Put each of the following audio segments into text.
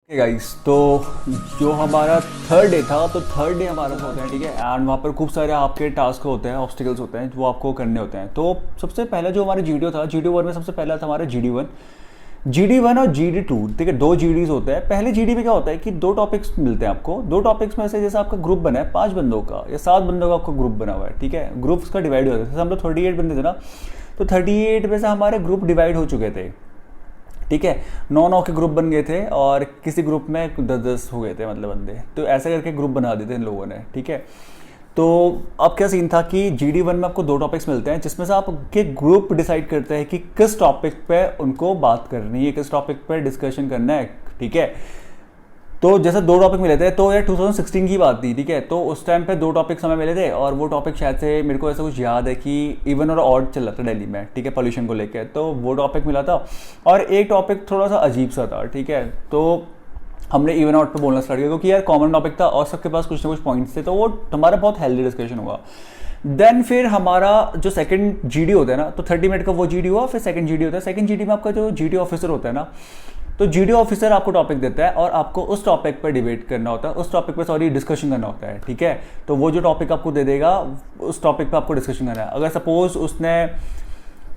Guys, तो जो हमारा थर्ड डे था, तो थर्ड डे हमारा होता है, ठीक है। एंड वहाँ पर खूब सारे आपके टास्क होते हैं, ऑब्स्टिकल्स होते हैं जो आपको करने होते हैं। तो सबसे पहला जो हमारा GDO था, GDO 1 में सबसे पहला था हमारा GD1। GD1 और GD2, ठीक है, दो GDs होते हैं। पहले GD में क्या होता है कि दो टॉपिक्स मिलते हैं आपको। दो टॉपिक्स में से जैसे आपका ग्रुप बना है 5 बंदों का या 7 बंदों का आपका ग्रुप बना हुआ है, ठीक है। ग्रुप्स का डिवाइड होता है। जैसे हम लोग 38 बंदे थे ना, तो 38 में से हमारे ग्रुप डिवाइड हो चुके थे, ठीक है। 9-9 के ग्रुप बन गए थे और किसी ग्रुप में 10-10 हो गए थे, मतलब बंदे। तो ऐसा करके ग्रुप बना देते इन लोगों ने, ठीक है। तो अब क्या सीन था कि GD1 में आपको 2 टॉपिक्स मिलते हैं, जिसमें से आपके ग्रुप डिसाइड करते हैं कि किस टॉपिक पे उनको बात करनी है, किस टॉपिक पे डिस्कशन करना है, ठीक है। तो जैसे 2 टॉपिक मिले थे, तो यार 2016 की बात थी, ठीक है। तो उस टाइम पे 2 टॉपिक हमें मिले थे और वो टॉपिक शायद से मेरे को ऐसा कुछ याद है कि इवन और ऑड चल रहा था दिल्ली में, ठीक है, पोल्यूशन को लेकर। तो वो टॉपिक मिला था और एक टॉपिक थोड़ा सा अजीब सा था, ठीक है। तो हमने इवन आउट पे बोलना स्टार्ट किया क्योंकि यार कॉमन टॉपिक था और सबके पास कुछ ना कुछ पॉइंट्स थे, तो वो हमारा बहुत हेल्दी डिस्कशन हुआ। देन फिर हमारा जो सेकंड GD होता है ना, तो 30 मिनट का वो GD हुआ। फिर सेकंड GD होता है। सेकंड GD में आपका जो GD ऑफिसर होता है ना, तो GD ऑफिसर आपको टॉपिक देता है और आपको उस टॉपिक पर डिबेट करना होता है, उस टॉपिक पर सॉरी डिस्कशन करना होता है, ठीक है। तो वो जो टॉपिक आपको दे देगा उस टॉपिक पर आपको डिस्कशन करना है। अगर सपोज उसने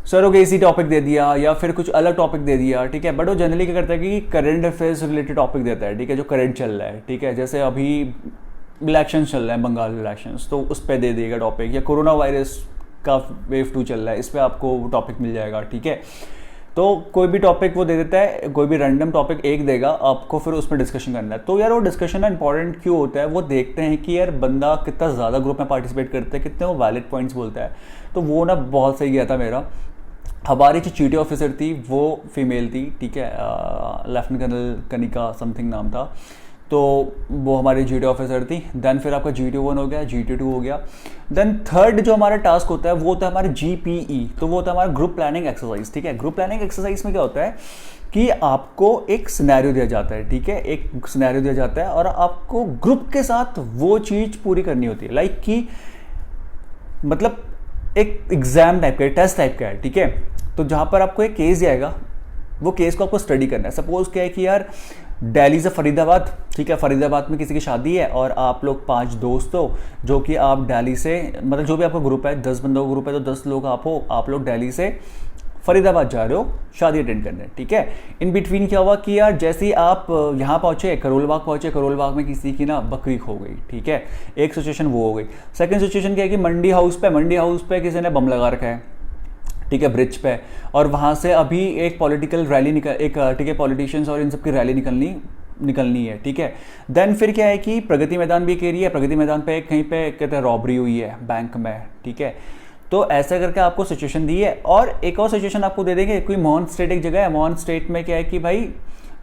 सरोगेसी टॉपिक दे दिया या फिर कुछ अलग टॉपिक दे दिया, ठीक है, बट वो जनरली क्या करता है कि करंट अफेयर्स रिलेटेड टॉपिक देता है, ठीक है, जो करंट चल रहा है, ठीक है। जैसे अभी इलेक्शन चल रहा है, बंगाल इलेक्शंस, तो उस पर दे देगा टॉपिक। या कोरोना वायरस का वेव 2 चल रहा है, इस पर आपको टॉपिक मिल जाएगा, ठीक है। तो कोई भी टॉपिक वो दे देता है, कोई भी रैंडम टॉपिक एक देगा आपको, फिर उसमें डिस्कशन करना है। तो यार वो डिस्कशन ना इंपॉर्टेंट क्यों होता है, वो देखते हैं कि यार बंदा कितना ज़्यादा ग्रुप में पार्टिसिपेट करता है, कितने वो वैलिड पॉइंट्स बोलता है। तो वो ना बहुत सही गया था मेरा। हमारी जो GD ऑफिसर थी वो फीमेल थी, ठीक है, लेफ्टिनेंट कर्नल कनिका समथिंग नाम था। तो वो हमारी GD ऑफिसर थी। देन फिर आपका GD1 हो गया, GD2 हो गया। देन थर्ड जो हमारा टास्क होता है वो होता है हमारा GPE। तो वो होता है हमारा ग्रुप प्लानिंग एक्सरसाइज, ठीक है। ग्रुप प्लानिंग एक्सरसाइज में क्या होता है कि आपको एक सिनेरियो दिया जाता है, ठीक है, एक सिनेरियो दिया जाता है और आपको ग्रुप के साथ वो चीज़ पूरी करनी होती है। लाइक कि मतलब एक एग्जाम टाइप का, टेस्ट टाइप का है, ठीक है। तो जहाँ पर आपको एक केस आएगा, वो केस को आपको स्टडी करना है। सपोज क्या है कि यार दिल्ली से फरीदाबाद, ठीक है, फरीदाबाद में किसी की शादी है और आप लोग 5 दोस्त हो, जो कि आप दिल्ली से, मतलब जो भी आपका ग्रुप है, 10 बंदों का ग्रुप है, तो 10 लोग आप हो, आप लोग दिल्ली से फरीदाबाद जा रहे हो शादी अटेंड करने, ठीक है। इन बिटवीन क्या हुआ कि यार जैसे ही आप यहाँ पहुँचे, करोल बाग पहुँचे, करोल बाग में किसी की ना बकरी खो गई, ठीक है। एक सिचुएशन वो हो गई। सेकंड सिचुएशन क्या है कि मंडी हाउस पे किसी ने बम लगा रखा है, ठीक है, ब्रिज पे। और वहाँ से अभी एक पॉलिटिकल रैली ठीक है, पॉलिटिशियंस और इन सब की रैली निकलनी है, ठीक है। देन फिर क्या है कि प्रगति मैदान भी एक एरिया है, प्रगति मैदान पे कहीं पे कहते हैं रॉबरी हुई है बैंक में, ठीक है। तो ऐसा करके आपको सिचुएशन दी है। और एक और सिचुएशन आपको दे देंगे, कोई मोहन स्टेट एक जगह है, मोहन स्टेट में क्या है कि भाई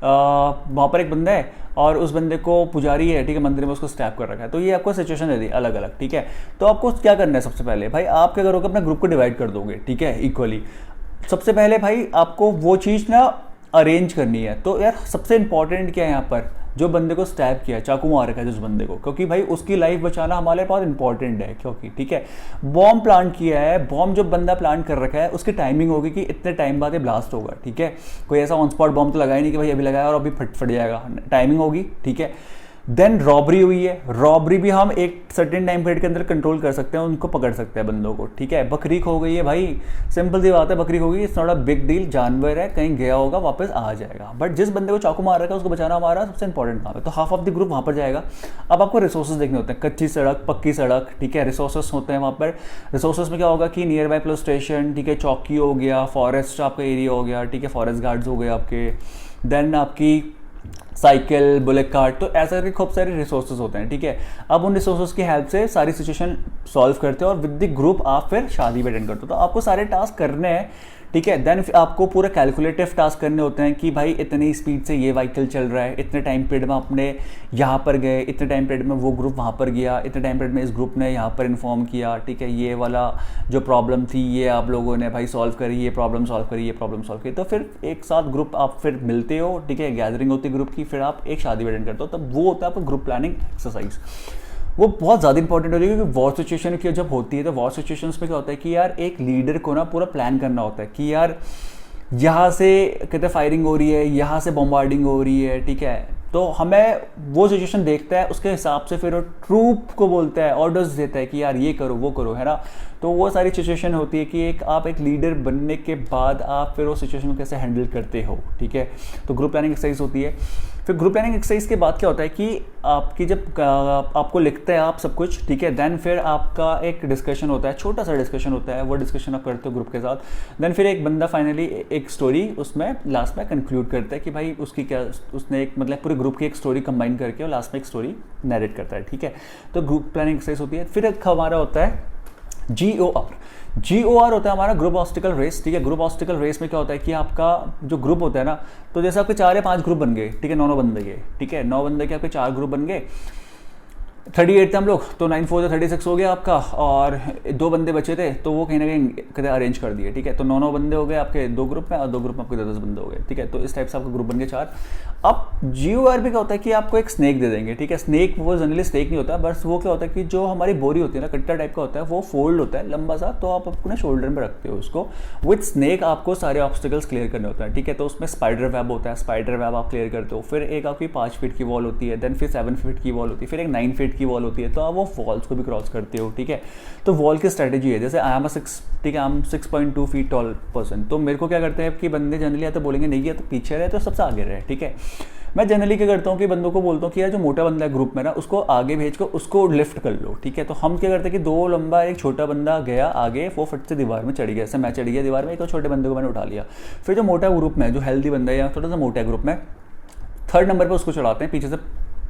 वहाँ पर एक बंदा है और उस बंदे को पुजारी है, ठीक है, मंदिर में उसको स्टैप कर रखा है। तो ये आपको सिचुएशन दे दी अलग अलग, ठीक है। तो आपको क्या करना है, सबसे पहले भाई आप क्या करोगे, अपने ग्रुप को डिवाइड कर दोगे, ठीक है, इक्वली। सबसे पहले भाई आपको वो चीज़ ना अरेंज करनी है। तो यार सबसे इंपॉर्टेंट क्या है यहाँ पर, जो बंदे को स्टैब किया, चाकू मार रखा है जिस बंदे को, क्योंकि भाई उसकी लाइफ बचाना हमारे बहुत इंपॉर्टेंट है, क्योंकि ठीक है बॉम्ब प्लांट किया है। बॉम्ब जो बंदा प्लांट कर रखा है उसकी टाइमिंग होगी कि इतने टाइम बाद ये ब्लास्ट होगा, ठीक है। कोई ऐसा ऑन स्पॉट बॉम्ब तो लगाया नहीं कि भाई अभी लगाया और अभी फट जाएगा, टाइमिंग होगी, ठीक है। देन रॉबरी हुई है, रॉबरी भी हम एक सर्टेन टाइम पीरियड के अंदर कंट्रोल कर सकते हैं, उनको पकड़ सकते हैं बंदों को, ठीक है। बकरी खो गई है भाई, सिंपल सी बात है, बकरी खो गई, it's not a big deal, जानवर है, कहीं गया होगा वापस आ जाएगा। बट जिस बंदे को चाकू मार रखा है उसको बचाना हमारा सबसे इंपॉर्टेंट काम है। तो हाफ ऑफ द ग्रुप वहाँ पर जाएगा। अब आपको रिसोर्सेज देखने होते हैं, कच्ची सड़क, पक्की सड़क, ठीक है, रिसोर्सेज होते हैं वहाँ पर। रिसोर्सेज में क्या होगा कि नियर बाय पुलिस स्टेशन, ठीक है, चौकी हो गया, फॉरेस्ट आपका एरिया हो गया, ठीक है, फॉरेस्ट गार्ड्स हो गए आपके, देन आपकी साइकिल, बुलेट कार्ट, तो ऐसा करके खूब सारे रिसोर्सेज होते हैं, ठीक है। अब उन रिसोर्सेज की हेल्प से सारी सिचुएशन सॉल्व करते हो और विद द ग्रुप आप फिर शादी भी अटेंड करते हो। तो आपको सारे टास्क करने हैं, ठीक है। देन आपको पूरा कैलकुलेटिव टास्क करने होते हैं कि भाई इतनी स्पीड से ये व्हीकल चल रहा है, इतने टाइम पीरियड में अपने यहाँ पर गए, इतने टाइम पीरियड में वो ग्रुप वहाँ पर गया, इतने टाइम पीरियड में इस ग्रुप ने यहाँ पर इन्फॉर्म किया, ठीक है। ये वाला जो प्रॉब्लम थी ये आप लोगों ने भाई सॉल्व करी, ये प्रॉब्लम सॉल्व करी, ये प्रॉब्लम सॉल्व करी। तो फिर एक साथ ग्रुप आप फिर मिलते हो, ठीक है, गैदरिंग होती है ग्रुप की, फिर आप एक शादी अटेंड करते हो। तब वो होता है आपका ग्रुप प्लानिंग एक्सरसाइज। वो बहुत ज़्यादा इंपॉर्टेंट होती है क्योंकि वॉर सिचुएशन की जब होती है तो वॉर सिचुएशंस में क्या होता है कि यार एक लीडर को ना पूरा प्लान करना होता है कि यार यहाँ से कहते फायरिंग हो रही है, यहाँ से बॉम्बार्डिंग हो रही है, ठीक है, तो हमें वो सिचुएशन देखता है, उसके हिसाब से फिर वो ट्रूप को बोलता है, ऑर्डर्स देता है कि यार ये करो वो करो, है ना। तो वो सारी सिचुएशन होती है कि आप एक लीडर बनने के बाद आप फिर वो सिचुएशन को कैसे हैंडल करते हो, ठीक है। तो ग्रुप प्लानिंग एक्सरसाइज होती है। फिर ग्रुप प्लानिंग एक्सरसाइज के बाद क्या होता है कि आपकी जब आपको लिखते हैं आप सब कुछ, ठीक है, देन फिर आपका एक डिस्कशन होता है, छोटा सा डिस्कशन होता है, वो डिस्कशन आप करते हो ग्रुप के साथ। देन फिर एक बंदा फाइनली एक स्टोरी उसमें लास्ट में कंक्लूड करता है कि भाई उसकी क्या, उसने एक मतलब पूरे ग्रुप की एक स्टोरी कंबाइन करके और लास्ट में एक स्टोरी नरेट करता है, ठीक है। तो ग्रुप प्लानिंग एक्सरसाइज होती है। फिर एक हमारा होता है GOR होता है हमारा ग्रुप ऑब्स्टिकल रेस, ठीक है। ग्रुप ऑब्स्टिकल रेस में क्या होता है कि आपका जो ग्रुप होता है ना, तो जैसे आपके 4 या 5 ग्रुप बन गए, ठीक है, 9 बंदे के, ठीक है, 9 बंदे के आपके 4 ग्रुप बन गए, 38 थे हम लोग, तो 9 4 36 हो गया आपका, और 2 बंदे बचे थे तो वो कहीं ना कहीं कहते अरेंज कर दिए, ठीक है। तो 9 बंदे हो गए आपके 2 ग्रुप में, और 2 ग्रुप में आपके 10 बंदे हो गए, ठीक है। तो इस टाइप से आपका ग्रुप बन गए 4। अब GOR भी क्या होता है कि आपको एक स्नेक दे देंगे, ठीक है। स्नेक वो जनरली स्नेक नहीं होता, बस वो क्या होता है कि जो हमारी बोरी होती है ना, कट्टा टाइप का होता है, वो फोल्ड होता है लंबा सा, तो आप अपने शोल्डर में रखते हो उसको। विथ स्नेक आपको सारे ऑब्स्टिकल्स क्लियर करने होते हैं, ठीक है। तो उसमें स्पाइडर वेब होता है, स्पाइडर वेब आप क्लियर करते हो। फिर एक आपकी 5 फीट की वॉल होती है, देन फिर 7 फीट की वॉल होती है, फिर एक 9 फीट की वॉल होती है, तो आप वो वॉल्स को भी क्रॉस करते हो, ठीक है। तो वॉल की स्ट्रेटेजी है, जैसे आई एम 6, ठीक है, I am 6.2 feet tall person, तो मेरे को क्या करते हैं कि बंदे जनरली या तो बोलेंगे नहीं या तो पीछे रहे, तो सबसे आगे रहे, ठीक है। मैं जनरली क्या करता हूँ कि बंदों को बोलता हूँ कि यार जो मोटा बंदा है ग्रुप में ना, उसको आगे भेज कर उसको लिफ्ट कर लो, ठीक है। तो हम क्या करते हैं कि 2 लंबा एक छोटा बंदा गया आगे, वो फट से दीवार में चढ़ गया, जैसे मैं चढ़ गया दीवार में, एक और छोटे बंदे को मैंने उठा लिया। फिर जो मोटा ग्रुप में, जो हेल्दी बंदा है या थोड़ा सा मोटा ग्रुप में, 3rd नंबर पर उसको चढ़ाते हैं पीछे से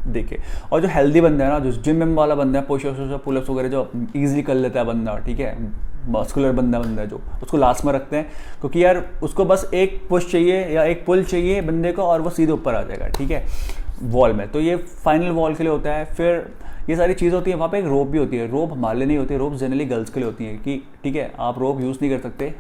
देखे। और जो हेल्दी बंदा है ना, जो जिम में वाला बंदा है, पुशअप्स पुलअप्स वगैरह जो ईजिली कर लेता है बंदा, ठीक है, मस्कुलर बंदा है जो, उसको लास्ट में रखते हैं, क्योंकि यार उसको बस एक पुश चाहिए या एक पुल चाहिए बंदे को, और वो सीधे ऊपर आ जाएगा, ठीक है, वॉल में। तो ये फाइनल वॉल के लिए होता है। फिर ये सारी चीज़ होती है। वहाँ पे एक रोप भी होती है, रोप हमारे लिए नहीं होती है, रोप जनरली गर्ल्स के लिए होती है कि ठीक है आप रोप यूज़ नहीं कर सकते,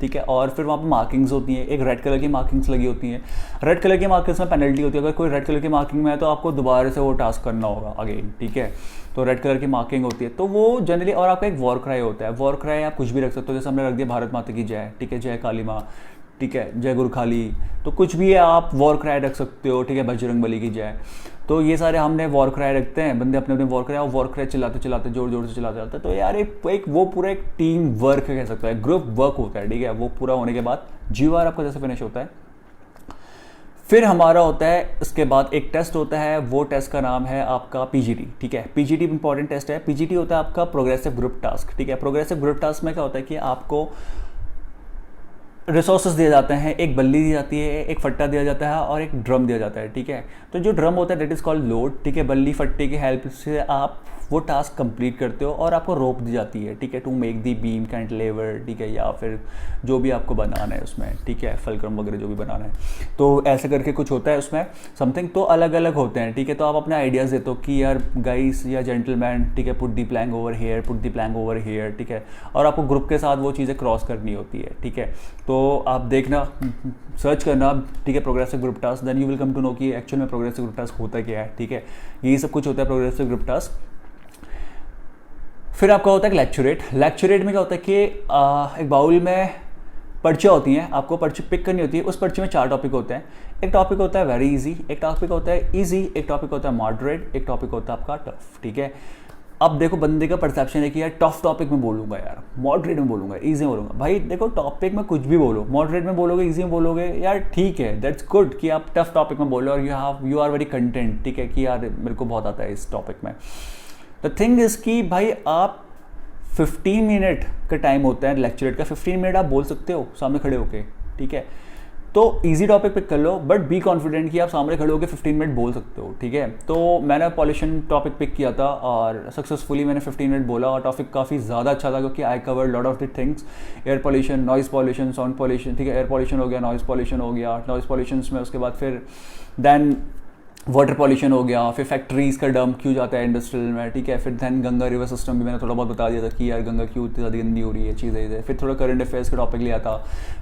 ठीक है। और फिर वहाँ पे मार्किंग्स होती हैं, एक रेड कलर की मार्किंग्स लगी होती हैं। रेड कलर की मार्किंग्स में पेनल्टी होती है, अगर कोई रेड कलर की मार्किंग में है तो आपको दोबारा से वो टास्क करना होगा अगेन, ठीक है। तो रेड कलर की मार्किंग होती है, तो वो जनरली। और आपका एक वॉर क्राई होता है, वॉर क्राई आप कुछ भी रख सकते हो, जैसे हमने रख दिया भारत माता की जय, ठीक है, जय काली माँ, ठीक है, जय गुरखाली, तो कुछ भी है आप वॉर क्राई रख सकते हो, ठीक है, बजरंग बली की जय। तो ये सारे हमने वॉर क्राई रखते हैं, बंदे अपने अपने वॉर क्राई, और वॉर क्राई चिल्लाते चिल्लाते जोर जोर से चिल्लाते जाते हैं। तो यार एक वो पूरा एक टीम वर्क कह सकता है, ग्रुप वर्क होता है, ठीक है। वो पूरा होने के बाद GOR आपका जैसे फिनिश होता है। फिर हमारा होता है इसके बाद एक टेस्ट होता है, वो टेस्ट का नाम है आपका PGT, ठीक है। PGT इंपॉर्टेंट टेस्ट है। PGT होता है आपका प्रोग्रेसिव ग्रुप टास्क, ठीक है। प्रोग्रेसिव ग्रुप टास्क में क्या होता है कि आपको रिसोर्सेज दिए जाते हैं, एक बल्ली दी जाती है, एक फट्टा दिया जाता है, और एक ड्रम दिया जाता है, ठीक है। तो जो ड्रम होता है दैट इज़ कॉल्ड लोड, ठीक है। बल्ली फट्टे की हेल्प से आप वो टास्क कंप्लीट करते हो, और आपको रोप दी जाती है, ठीक है, to make the beam cantilever, ठीक है, या फिर जो भी आपको बनाना है उसमें, ठीक है, फलक्रम वगैरह जो भी बनाना है, तो ऐसे करके कुछ होता है उसमें समथिंग। तो अलग अलग होते हैं, ठीक है। तो आप अपने आइडियाज़ देते हो कि यार गाइस या जेंटलमैन, ठीक है, put the plank over here, put the plank over here, ठीक है। और आपको ग्रुप के साथ वो चीज़ें क्रॉस करनी होती है, ठीक है। तो आप देखना, सर्च करना, ठीक है, progressive group task, then you will come to know कि एक्चुअल में प्रोग्रेसिव ग्रुप टास्क होता क्या है, ठीक है। यही सब कुछ होता है प्रोग्रेसिव ग्रुप टास्क। फिर आपका होता है लेक्चरेट। लेक्चरेट में क्या होता है कि एक बाउल में पर्चियाँ होती हैं, आपको पर्ची पिक करनी होती है। उस पर्ची में 4 टॉपिक होते हैं। एक टॉपिक होता है वेरी इजी, एक टॉपिक होता है इजी, एक टॉपिक होता है मॉडरेट, एक टॉपिक होता है आपका टफ, ठीक है। अब देखो बंदे का परसेप्शन है कि यार टफ टॉपिक में बोलूँगा, यार मॉडरेट में बोलूँगा, इजी में बोलूँगा। भाई देखो टॉपिक में कुछ भी बोलो, मॉडरेट में बोलोगे, इजी में बोलोगे, यार ठीक है, दैट्स गुड कि आप टफ टॉपिक में बोलो और यू आर वेरी कंटेंट, ठीक है, कि यार मेरे को बहुत आता है इस टॉपिक में। द थिंग इज़ कि भाई आप 15 मिनट का टाइम होता है लेक्चरेट का, 15 मिनट आप बोल सकते हो सामने खड़े होके, ठीक है। तो इजी टॉपिक पिक कर लो, बट बी कॉन्फिडेंट कि आप सामने खड़े होकर 15 मिनट बोल सकते हो, ठीक है। तो मैंने पॉल्यूशन टॉपिक पिक किया था और सक्सेसफुली मैंने 15 मिनट बोला, और टॉपिक काफ़ी ज़्यादा अच्छा था क्योंकि I cover lot of the things. Air pollution, noise pollution, sound pollution, ठीक है, एयर पॉल्यूशन हो गया, नॉइज़ पॉल्यूशन हो गया, नॉइज़ पॉल्यूशन में उसके बाद फिर देन वाटर पॉल्यूशन हो गया, फिर फैक्ट्रीज़ का डंप क्यों जाता है इंडस्ट्रियल में, ठीक है। फिर दैन गंगा रिवर सिस्टम भी मैंने थोड़ा बहुत बता दिया था कि यार गंगा क्यों इतनी ज़्यादा गंदी हो रही है, चीज़ें। फिर थोड़ा करंट अफेयर्स का टॉपिक लिया था,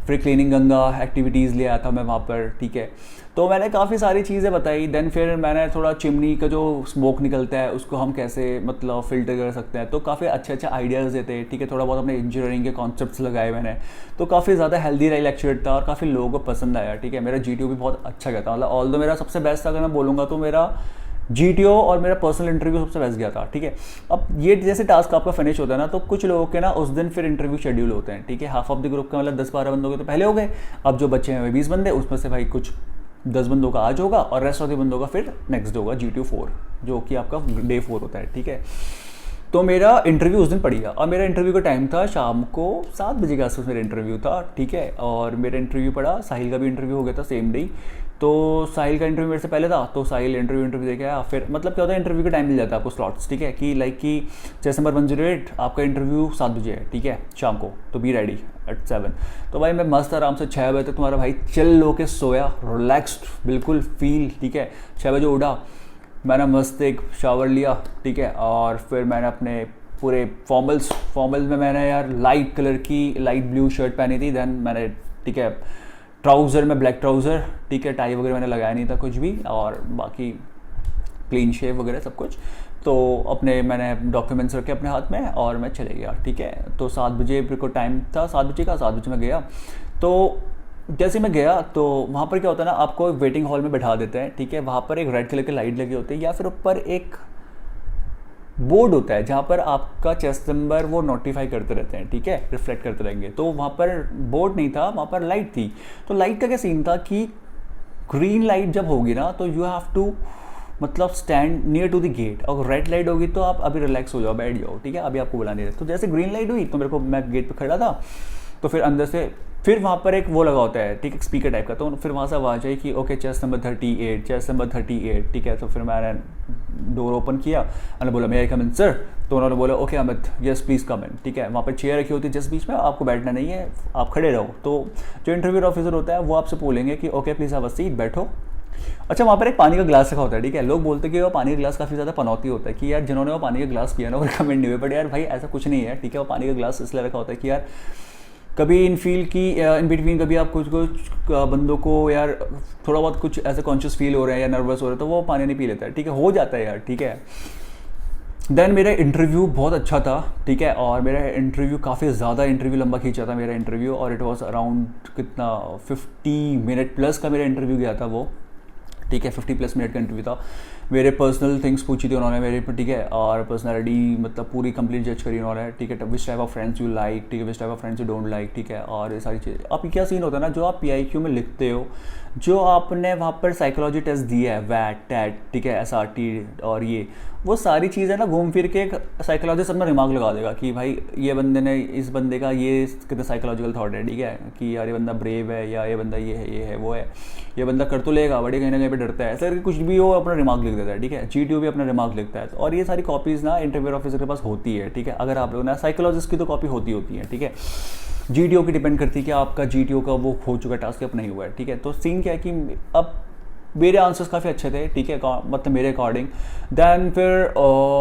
फिर क्लीनिंग गंगा एक्टिविटीज़ ले आया था मैं वहाँ पर, ठीक है। तो मैंने काफ़ी सारी चीज़ें बताई। देन फिर मैंने थोड़ा चिमनी का जो स्मोक निकलता है उसको हम कैसे मतलब फ़िल्टर कर सकते हैं, तो काफ़ी अच्छे अच्छे आइडियाज़ देते हैं, ठीक है। थोड़ा बहुत अपने इंजीनियरिंग के कॉन्सेप्ट्स लगाए मैंने, तो काफ़ी ज़्यादा हेल्दी रहा लेक्चर था और काफ़ी लोगों को पसंद आया, ठीक है। मेरा GTO भी बहुत अच्छा गया था, मतलब ऑल दो मेरा सबसे बेस्ट अगर मैं बोलूँगा तो मेरा GTO और मेरा पर्सनल इंटरव्यू सबसे बेस्ट गया था, ठीक है। अब ये जैसे टास्क आपका फिनिश होता है ना, तो कुछ लोगों के ना उस दिन फिर इंटरव्यू शेड्यूल होते हैं, ठीक है। हाफ ऑफ द ग्रुप का मतलब 10-12 बंदों के तो पहले हो गए, अब जो बच्चे हैं 20 बंदे, उसमें से भाई कुछ 10 बंदों का आज होगा और रेस्ट ऑफ द बंदों का फिर नेक्स्ट होगा GTO 4, जो कि आपका डे 4 होता है, ठीक है। तो मेरा इंटरव्यू उस दिन पड़ गया और मेरा इंटरव्यू का टाइम था शाम को 7 बजे के आसपास मेरा इंटरव्यू था, ठीक है। और मेरा इंटरव्यू पड़ा, साहिल का भी इंटरव्यू हो गया था सेम डे। तो साहिल का इंटरव्यू मेरे से पहले था, तो साहिल इंटरव्यू दे के आया। फिर मतलब क्या होता है, इंटरव्यू का टाइम मिल जाता है आपको स्लॉट्स, ठीक है, कि लाइक कि चेस नंबर 108 आपका इंटरव्यू 7 बजे है, ठीक है, शाम को, तो बी रेडी एट 7। तो भाई मैं मस्त आराम से 6 बजे तक तुम्हारा भाई चिल लो के सोया, रिलैक्स्ड बिल्कुल फील, ठीक है। 6 बजे उठा, मैंने मस्त एक शावर लिया, ठीक है। और फिर मैंने अपने पूरे फॉर्मल्स में मैंने यार लाइट कलर की लाइट ब्लू शर्ट पहनी थी। देन मैंने, ठीक है, ट्राउज़र में ब्लैक ट्राउज़र, ठीक है, टाई वगैरह मैंने लगाया नहीं था कुछ भी, और बाकी क्लीन शेव वगैरह सब कुछ। तो अपने मैंने डॉक्यूमेंट्स रखे अपने हाथ में और मैं चले गया, ठीक है। तो 7 बजे को टाइम था, 7 बजे का, 7 बजे मैं गया। तो जैसे मैं गया तो वहाँ पर क्या होता है ना, आपको वेटिंग हॉल में बैठा देते हैं, ठीक है। वहाँ पर एक रेड कलर की लाइट लगी होती है, या फिर ऊपर एक बोर्ड होता है जहाँ पर आपका चेस्ट नंबर वो नोटिफाई करते रहते हैं, ठीक है, रिफ्लेक्ट करते रहेंगे। तो वहाँ पर बोर्ड नहीं था, वहाँ पर लाइट थी। तो लाइट का क्या सीन था कि ग्रीन लाइट जब होगी ना तो यू हैव टू मतलब stand near to the gate, और रेड लाइट होगी तो आप अभी रिलैक्स हो जाओ, बैठ जाओ, ठीक है, अभी आपको बुला नहीं रहे। तो जैसे ग्रीन लाइट हुई तो मेरे को, मैं गेट पे खड़ा था, तो फिर अंदर से फिर वहाँ पर एक वो लगा होता है, ठीक है, स्पीकर टाइप का। तो फिर वहाँ से आवाज़ आई कि okay chest number 38, chest number 38, ठीक है। तो फिर मैंने डोर ओपन किया, मैंने बोला मे आई कम इन सर। तो उन्होंने बोला okay Amit, yes please come in, ठीक है। वहाँ पर चेयर रखी होती है जिस बीच में, आपको बैठना नहीं है, आप खड़े रहो। तो जो इंटरव्यू ऑफिसर होता है वो आपसे बोलेंगे कि okay please have a seat, बैठो। अच्छा, वहाँ पर एक पानी का ग्लास रखा होता है, ठीक है। लोग बोलते हैं कि वो पानी का ग्लास काफ़ी ज़्यादा पनौती होता है, कि यार जिन्होंने वो पानी का ग्लास पिया ना वो रिकमेंड नहीं हुए, बट यार भाई ऐसा कुछ नहीं है, ठीक है। वो पानी का ग्लास इसलिए रखा होता है कि यार कभी इन फील की इन बिटवीन कभी आप कुछ बंदों को यार थोड़ा बहुत कुछ ऐसे कॉन्शियस फील हो रहे हैं या नर्वस हो रहे हैं, तो वो पानी नहीं पी लेता है, ठीक है, हो जाता है यार, ठीक है। देन मेरा इंटरव्यू बहुत अच्छा था, ठीक है। और मेरा इंटरव्यू काफ़ी ज़्यादा इंटरव्यू लंबा खींचा था मेरा इंटरव्यू, और इट वॉज अराउंड कितना 50 मिनट प्लस का मेरा इंटरव्यू गया था वो, ठीक है। 50 प्लस मिनट का इंटरव्यू था। मेरे पर्सनल थिंग्स पूछी थी उन्होंने मेरे पर, ठीक है। और पर्सनैलिटी मतलब पूरी कंप्लीट जज करी उन्होंने, ठीक है। Which type of friends you like, ठीक है, which type of friends you don't like, ठीक है। और ये सारी चीज़ें, अब क्या सीन होता है ना, जो आप PIQ में लिखते हो, जो आपने वहाँ पर साइकोलॉजी टेस्ट दिया है, वैट टैट, ठीक है, SRT, और ये वो सारी चीज़ें ना घूम फिर के एक साइकोलॉजिस्ट अपना दिमाग लगा देगा कि भाई ये बंदे ने, इस बंदे का ये कितना साइकोलॉजिकल थॉट है, ठीक है, कि यार ये बंदा ब्रेव है, या ये बंदा ये है वो है, ये बंदा कर तो लेगा बड़े कहीं ना कहीं पे डरता है, ऐसा करके कुछ भी वो अपना दिमाग लिख देता है, ठीक है। GTO भी अपना दिमाग लिखता है। और ये सारी कॉपीज़ ना इंटरव्यू ऑफिसर के पास होती है, ठीक है। अगर आप लोग ना साइकोलॉजिस्ट की तो कॉपी होती है, ठीक है। GTO की डिपेंड करती है कि आपका GTO का वो हो चुका टास्क अब नहीं हुआ है, ठीक है। तो सीन क्या है कि अब मेरे आंसर्स काफ़ी अच्छे थे, ठीक है, मतलब मेरे अकॉर्डिंग। देन फिर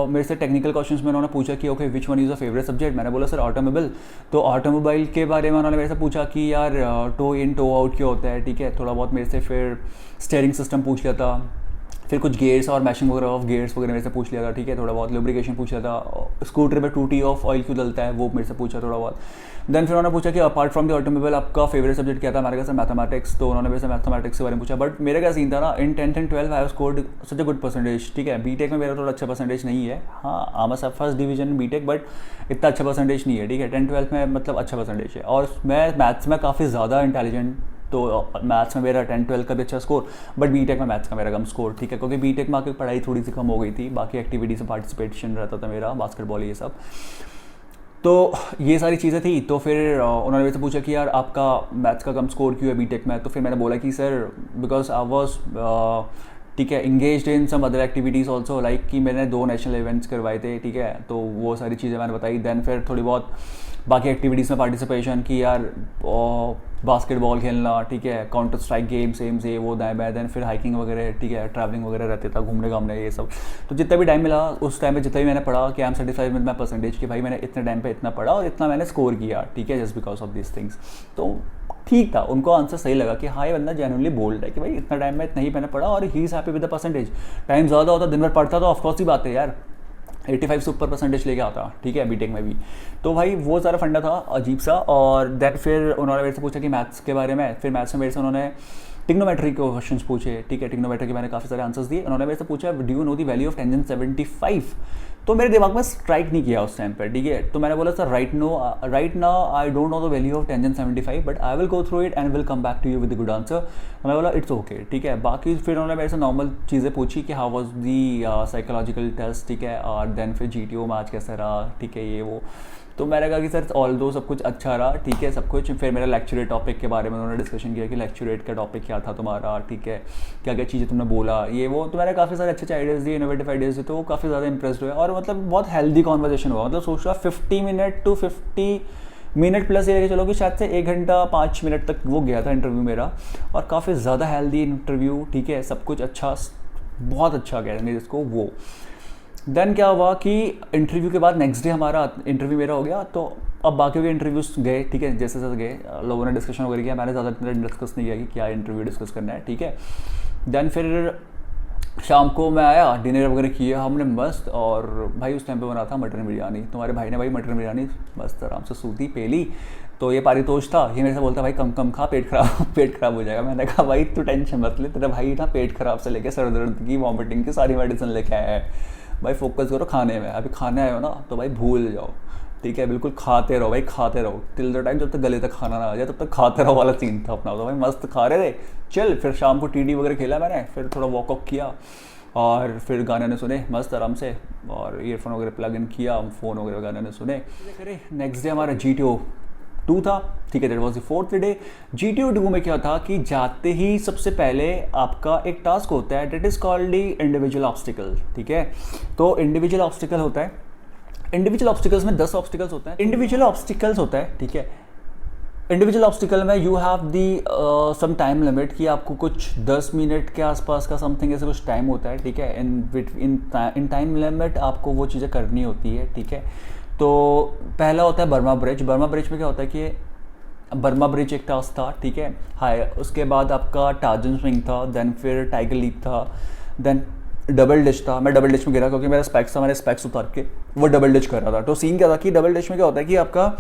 मेरे से टेक्निकल क्वेश्चंस में उन्होंने पूछा कि okay which one is a favourite subject. मैंने बोला सर ऑटोमोबाइल। तो ऑटोमोबाइल के बारे में उन्होंने मेरे से पूछा कि यार टो इन टो आउट क्या होता है, ठीक है, थोड़ा बहुत मेरे से। फिर स्टेयरिंग सिस्टम पूछ लिया था, फिर कुछ गेयर्स और मैशिंग वगैरह ऑफ गेयर्स वगैरह मेरे से पूछ लिया था, ठीक है। थोड़ा बहुत लुब्रिकेशन पूछ लिया था, स्कूटर में 2T ऑफ ऑयल क्यों डलता है वो मेरे से पूछा थोड़ा बहुत। देन फिर उन्होंने पूछा कि अपार्ट फ्रॉम द ऑटोमोबाइल आपका फेवरेट सब्जेक्ट क्या था। मैंने कहा सर मैथमेटिक्स। तो उन्होंने मेरे से मैथमेटिक्स के बारे में पूछा। बट मेरा क्या सीन था ना, इन 10th and 12th I have scored such a good percentage, ठीक है। बीटेक में मेरा थोड़ा अच्छा परसेंटेज नहीं है, हाँ आम सब फर्स्ट डिवीजन बीटेक, बट इतना अच्छा परसेंटेज नहीं है, ठीक है। 10th 12th में मतलब अच्छा परसेंटेज है। और मैं मैथ्स में काफ़ी ज़्यादा इंटेलिजेंट, तो मैथ्स में मेरा 10th 12th का भी अच्छा स्कोर, बट बीटेक में मैथ्स का मेरा कम स्कोर, ठीक है, क्योंकि बीटेक में आके पढ़ाई थोड़ी सी कम हो गई थी, बाकी एक्टिविटीज़ में पार्टिसिपेशन रहता था मेरा, बास्केटबॉल ये सब। तो ये सारी चीज़ें थी। तो फिर उन्होंने मेरे से पूछा कि यार आपका मैथ्स का कम स्कोर क्यों है बीटेक में। तो फिर मैंने बोला कि सर बिकॉज आई वॉज ठीक है engaged in some other activities also, like कि मैंने 2 नेशनल इवेंट्स करवाए थे, ठीक है। तो वो सारी चीज़ें मैंने बताई। देन फिर थोड़ी बहुत बाकी एक्टिविटीज़ में पार्टिसिपेशन की यार, बास्केटबॉल खेलना, ठीक है, काउंटर स्ट्राइक गेम सेम से वो दाएं बाएं, देन फिर हाइकिंग वगैरह, ठीक है, ट्रैवलिंग वगैरह रहते था, घूमने घामने ये सब। तो जितना भी टाइम मिला उस टाइम पे जितना भी मैंने पढ़ा कि I am satisfied with my percentage, कि भाई मैंने इतने टाइम पे इतना पढ़ा और इतना मैंने स्कोर किया, ठीक है, just because of this things. तो ठीक था, उनको आंसर सही लगा कि हाँ ये बंदा जेन्युइनली बोल रहा है कि भाई इतना टाइम में इतना ही मैंने पढ़ा और he is happy with the percentage. Time ज़्यादा होता, दिन भर पढ़ता तो ऑफकोर्स ही बात है यार, 85 से ऊपर परसेंटेज लेके आता, ठीक है, बीटेक में भी। तो भाई वो सारा फंडा था अजीब सा। और देन फिर उन्होंने मेरे से पूछा कि मैथ्स के बारे में, फिर मैथ्स में मेरे से उन्होंने टिग्नोमेट्री के क्वेश्चंस पूछे, ठीक है, टिग्नोमेट्री के मैंने काफ़ी सारे आंसर्स दिए। उन्होंने मेरे से पूछा do you know the value of tangent 75, तो मेरे दिमाग में स्ट्राइक नहीं किया उस टाइम पर, ठीक है। तो मैंने बोला sir right now I don't know the value of tangent 75 but I will go through it and will come back to you with good answer. मैंने बोला इट्स ओके, ठीक है। बाकी फिर उन्होंने मेरे से नॉर्मल चीज़ें पूछी कि how was the psychological test, ठीक है, और देन फिर GTO में आज कैसा रहा, ठीक है, ये वो। तो मैंने कहा कि सर ऑल दो सब कुछ अच्छा रहा, ठीक है, सब कुछ। फिर मेरा लेक्चरेट टॉपिक के बारे में उन्होंने डिस्कशन किया कि लेक्चरेट का टॉपिक क्या था तुम्हारा, ठीक है, क्या क्या चीज़ें तुमने बोला, ये वो। तो मैंने काफ़ी सारे अच्छे आइडियाज़ दिए, इनोवेटिव आइडियाज़ दिए, तो वो काफ़ी ज़्यादा इंप्रेस्ड हुए और मतलब बहुत हेल्दी कॉन्वर्जेशन हुआ। मतलब सोच रहा 50 मिनट टू 50 मिनट प्लस ये लेके चलो कि शायद से 1 घंटा 5 मिनट तक वो गया था इंटरव्यू मेरा, और काफ़ी ज़्यादा हेल्दी इंटरव्यू, ठीक है, सब कुछ अच्छा, बहुत अच्छा कहेंगे जिसको वो। देन क्या हुआ कि इंटरव्यू के बाद नेक्स्ट डे हमारा इंटरव्यू मेरा हो गया। तो अब बाकी के इंटरव्यूज गए, ठीक है, जैसे जैसे गए लोगों ने डिस्कशन वगैरह किया, मैंने ज़्यादा इतना डिस्कस नहीं किया कि क्या इंटरव्यू डिस्कस करना है, ठीक है। देन फिर शाम को मैं आया, डिनर वगैरह किया हमने मस्त, और भाई उस टाइम पे बना था मटन बिरयानी। तुम्हारे भाई ने भाई मटन बिरयानी मस्त आराम से सूती पेली। तो ये पारितोष था, ये मेरे से बोलता भाई कम कम खा, पेट खराब हो जाएगा। मैंने कहा भाई तू टेंशन मत ले, तेरा भाई ना पेट खराब से लेके सर दर्द की, वॉमिटिंग की सारी मेडिसिन लेके आया है, भाई फोकस करो खाने में। अभी खाने आए हो ना तो भाई भूल जाओ, ठीक है, बिल्कुल खाते रहो भाई, खाते रहो टिल द टाइम जब तक गले तक खाना ना आ जाए, तब तक खाते रहो वाला सीन था अपना। तो भाई मस्त खा रहे थे। चल फिर शाम को TD वगैरह खेला मैंने, फिर थोड़ा वॉकअप किया और फिर गाने ने सुने मस्त आराम से, और ईयरफोन वगैरह प्लग इन किया, फ़ोन वगैरह गाने ने सुने। नेक्स्ट डे हमारा GTO 2 था, ठीक है, that was the 4th day. GTO 2 में क्या था कि जाते ही सबसे पहले आपका एक टास्क होता है, that is called the individual obstacle, ठीक है। तो इंडिविजुअल ऑब्स्टिकल होता है, इंडिविजुअल ऑब्स्टिकल्स में 10 ऑब्स्टिकल्स होते हैं, इंडिविजुअल ऑब्स्टिकल्स होता है, ठीक है। इंडिविजुअल ऑब्स्टिकल में you have the some time limit, कि आपको कुछ 10 मिनट के आसपास का समथिंग ऐसे कुछ टाइम होता है, ठीक है। इन टाइम लिमिट आपको वो चीज़ें करनी होती है, ठीक है। तो पहला होता है बर्मा ब्रिज। बर्मा ब्रिज में क्या होता है कि बर्मा ब्रिज एक टास्क था, ठीक है, हाय। उसके बाद आपका टार्जन स्विंग था, देन फिर टाइगर लीप था, देन डबल डिश था। मैं डबल डिश में गिरा क्योंकि मेरा स्पेक्स था, मैंने स्पेक्स उतार के वो डबल डिश कर रहा था। तो सीन क्या था कि डबल डिश में क्या होता है कि आपका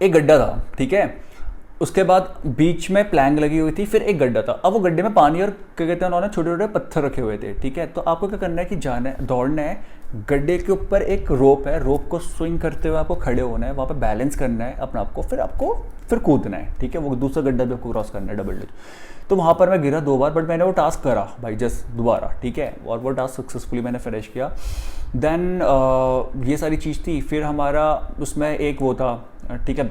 एक गड्ढा था, ठीक है, उसके बाद बीच में प्लैंग लगी हुई थी, फिर एक गड्ढा था। अब वो गड्ढे में पानी और क्या कहते हैं उन्होंने छोटे छोटे पत्थर रखे हुए थे, ठीक है। तो आपको क्या करना है कि जाना है, दौड़ना है, गड्ढे के ऊपर एक रोप है, रोप को स्विंग करते हुए आपको खड़े होना है, वहाँ पे बैलेंस करना है अपना आपको, फिर कूदना है, ठीक है। वो दूसरा गड्ढा भी आपको क्रॉस करना है, डबल डिच। तो वहाँ पर मैं गिरा 2 बार, बट मैंने वो टास्क करा भाई जस्ट दोबारा, ठीक है, और वो टास्क सक्सेसफुली मैंने फिनिश किया। देन ये सारी चीज़ थी। फिर हमारा उसमें एक वो था, ठीक है,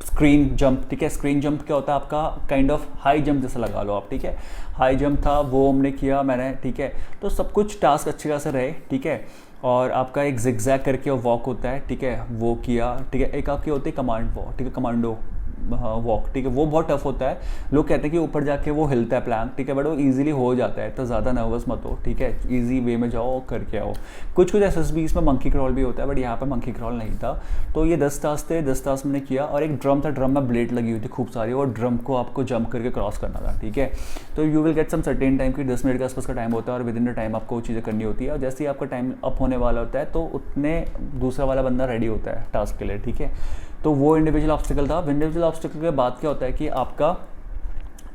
स्क्रीन जंप, ठीक है। स्क्रीन जंप क्या होता है आपका काइंड ऑफ हाई जंप जैसा लगा लो आप, ठीक है। हाई जंप था, वो हमने किया मैंने, ठीक है। तो सब कुछ टास्क अच्छी खासे रहे, ठीक है। और आपका एक जिगजैग करके वॉक होता है, ठीक है, वो किया, ठीक है। एक आपकी होती है कमांड वॉक, ठीक है, कमांडो वॉक, ठीक है, वो बहुत टफ होता है। लोग कहते हैं कि ऊपर जाके वो हिलता है प्लैंक, ठीक है, बट वो इजीली हो जाता है, तो ज़्यादा नर्वस मत हो, ठीक है, इजी वे में जाओ करके आओ। कुछ SSBs में मंकी क्रॉल भी होता है, बट यहाँ पे मंकी क्रॉल नहीं था। तो ये 10 टास्क थे, 10 टास्क मैंने किया। और एक ड्रम था, ड्रम में ब्लेड लगी हुई थी खूब सारी, और ड्रम को आपको जंप करके क्रॉस करना था, ठीक है। तो you will get some certain time की 10 मिनट के आसपास का टाइम होता है, और विद इन द टाइम आपको वो चीज़ें करनी होती है। और जैसे ही आपका टाइम अप होने वाला होता है तो उतने दूसरा वाला बंदा रेडी होता है टास्क के लिए, ठीक है। तो वो इंडिविजुअल ऑब्स्टिकल था। इंडिविजुअल ऑब्स्टिकल के बाद क्या होता है कि आपका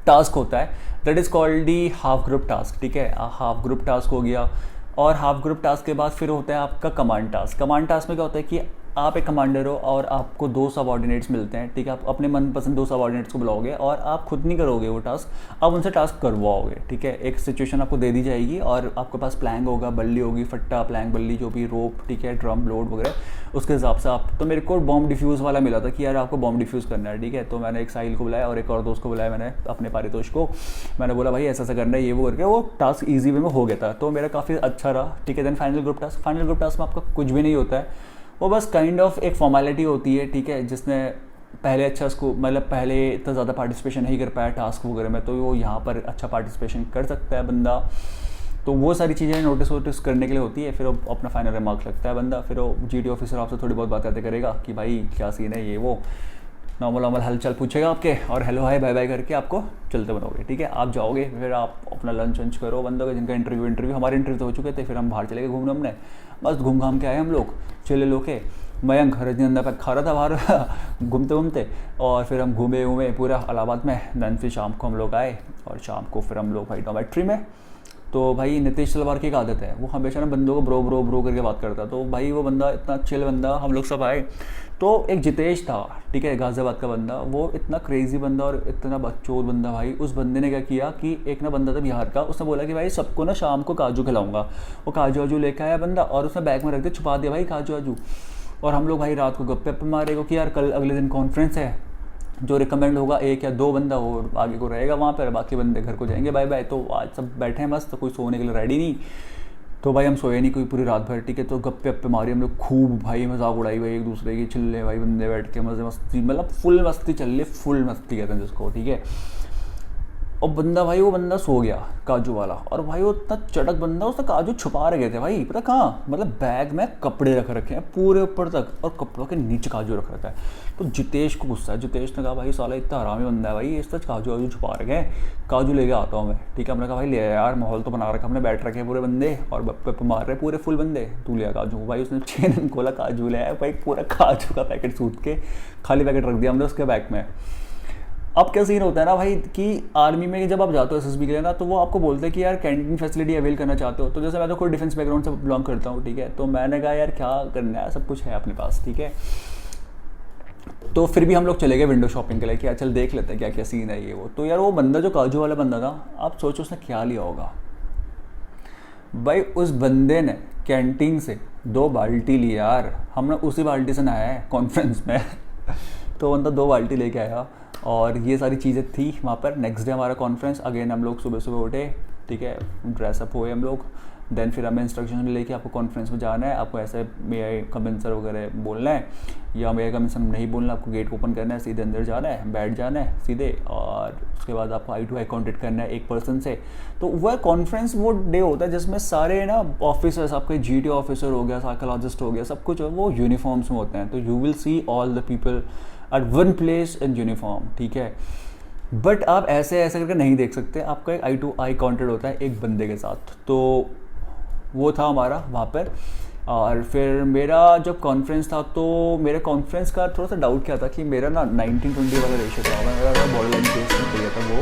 टास्क होता है, that is called the half group task, ठीक है। हाफ ग्रुप टास्क हो गया, और हाफ ग्रुप टास्क के बाद फिर होता है आपका कमांड टास्क। कमांड टास्क में क्या होता है कि आप एक कमांडर हो और आपको 2 सबऑर्डिनेट्स मिलते हैं, ठीक है। आप अपने मनपसंद 2 सबऑर्डिनेट्स को बुलाओगे, और आप खुद नहीं करोगे वो टास्क, आप उनसे टास्क करवाओगे, ठीक है। एक सिचुएशन आपको दे दी जाएगी, और आपके पास प्लैंग होगा, बल्ली होगी, फट्टा, प्लैंग, बल्ली, जो भी रोप, ठीक है, ड्रम, लोड वगैरह, उसके हिसाब से आप। तो मेरे को बॉम्ब डिफ्यूज़ वाला मिला था कि यार आपको बॉम्ब डिफ्यूज़ करना है, ठीक है। तो मैंने एक साहिल को बुलाया और एक और दोस्त को बुलाया, मैंने अपने पारितोष को। मैंने बोला भाई ऐसा करना है, ये वो करके वो टास्क ईजी वे में हो गया था। तो मेरा काफ़ी अच्छा रहा, ठीक है। देन फाइनल ग्रुप टास्क में आपका कुछ भी नहीं होता है, वो बस काइंड ऑफ एक फॉर्मेलिटी होती है, ठीक है। जिसने पहले अच्छा स्कोर, मतलब पहले इतना ज़्यादा पार्टिसिपेशन नहीं कर पाया टास्क वगैरह में, तो वो यहाँ पर अच्छा पार्टिसिपेशन कर सकता है बंदा। तो वो सारी चीज़ें नोटिस करने के लिए होती है। फिर वो अपना फाइनल रिमार्क लगता है बंदा, फिर वो जीटी ऑफिसर आपसे थोड़ी बहुत बातें करेगा कि भाई क्या सीन है, ये वो नॉर्मल हालचाल पूछेगा आपके, और हेलो हाय बाय बाय करके आपको चलते बनोगे, ठीक है। आप जाओगे, फिर आप अपना लंच वंच करो बंदों का, जिनका इंटरव्यू हमारे इंटरव्यू तो हो चुके थे। फिर हम बाहर चले गए घूमने, हमने बस घूम घाम के आए हम लोग, चिल्ले लोके। मयंक रजनीगंधा पैक खा रहा था बाहर घूमते घूमते, और फिर हम घूमे पूरा इलाहाबाद में। देन फिर शाम को हम लोग आए, और शाम को फिर हम लोग भाई डॉमेट्री में। तो भाई नितेश तलवार की एक आदत है, वो हमेशा ना बंदों को ब्रो करके बात करता है। तो भाई वो बंदा इतना चिल बंदा, हम लोग सब आए। तो एक जितेश था, ठीक है, गाज़ियाबाद का बंदा, वो इतना क्रेजी बंदा और इतना बकचोद बंदा। भाई उस बंदे ने क्या किया कि एक ना बंदा था बिहार का, उसने बोला कि भाई सबको ना शाम को काजू खिलाऊंगा। वो काजू वाजू लेकर आया बंदा, और उसने बैग में रख दिया, छुपा दिया भाई काजू वाजू। और हम लोग भाई रात को गप्पे मारे को कि यार कल अगले दिन कॉन्फ्रेंस है, जो रिकमेंड होगा 1 या 2 बंदा वो आगे को रहेगा वहाँ पर, बाकी बंदे घर को जाएंगे बाय बाय। तो आज सब बैठे हैं मस्त, तो कोई सोने के लिए रेडी नहीं। तो भाई हम सोए नहीं कोई पूरी रात भर, ठीक है। तो गप्पे अप्पे मारी हम लोग खूब, भाई मजाक उड़ाई भाई एक दूसरे की, चिल्ले भाई बंदे बैठ के मजे मस्ती, मतलब फुल मस्ती चल रही, फुल मस्ती कहते हैं जिसको, ठीक है। और बंदा भाई वो बंदा सो गया काजू वाला, और भाई वो इतना चटक बंदा, उसने काजू छुपा रखे थे भाई, पता कहाँ, मतलब बैग में कपड़े रख रखे हैं पूरे ऊपर तक, और कपड़ों के नीचे काजू रख रखा है। तो जितेश को गुस्सा है, जितेश ने कहा भाई साला इतना हरामी बंदा है भाई, इस तरह काजू वाजू छुपा रखे हैं, काजू लेके आता हूँ मैं, ठीक है। हमने कहा भाई ले यार, माहौल तो बना रखा, हमने बैठ रखे पूरे बंदे और गप्पे मार रहे पूरे फुल बंदे, तू लिया काजू। भाई उसने चेन खोला, काजू ले आया भाई, पूरा काजू का पैकेट सूट के खाली पैकेट रख दिया हमने उसके बैग में। अब क्या सीन होता है ना भाई कि आर्मी में जब आप जाते हो एसएसबी के लिए ना, तो वो आपको बोलते हैं कि यार कैंटीन फैसिलिटी अवेल करना चाहते हो। तो जैसे मैं तो कोई डिफेंस बैकग्राउंड से बिलोंग करता हूँ, ठीक है। तो मैंने कहा यार क्या करना है, सब कुछ है अपने पास, ठीक है। तो फिर भी हम लोग चले गए विंडो शॉपिंग के लिए कि यार चल देख लेते हैं क्या क्या सीन है ये वो। तो यार वो बंदा जो काजू वाला बंदा था, आप सोचो उसने क्या लिया होगा भाई। उस बंदे ने कैंटीन से 2 बाल्टी ली यार, हमने उसी बाल्टी से नहाया है कॉन्फ्रेंस में तो बंदा 2 बाल्टी लेके आया, और ये सारी चीज़ें थी वहाँ पर। नेक्स्ट डे हमारा कॉन्फ्रेंस, अगेन हम लोग सुबह उठे, ठीक है, ड्रेसअप हुए हम लोग। देन फिर हमें इंस्ट्रक्शन मिले कि आपको कॉन्फ्रेंस में जाना है, आपको ऐसे मे आई कम सर वगैरह बोलना है, या मे आई कम सर नहीं बोलना, आपको गेट ओपन करना है, सीधे अंदर जाना है, बैठ जाना है सीधे, और उसके बाद आपको आई टू आई कॉन्टेक्ट करना है एक पर्सन से। तो वह कॉन्फ्रेंस वो डे होता है जिसमें सारे ना ऑफिसर्स, आपके जीटी ऑफिसर हो गया, साइकोलॉजिस्ट हो गया, सब कुछ वो यूनिफॉर्म्स में होते हैं। तो you will see all the people at one place in uniform, ठीक है। बट आप ऐसे ऐसे करके नहीं देख सकते, आपका एक आई टू आई कॉन्टेक्ट होता है एक बंदे के साथ। तो वो था हमारा वहाँ पर। और फिर मेरा जब कॉन्फ्रेंस था, तो मेरे कॉन्फ्रेंस का थोड़ा सा डाउट क्या था कि मेरा ना 19-20 वाला रेशो था, मेरा बॉर्डर लाइन केस में था वो।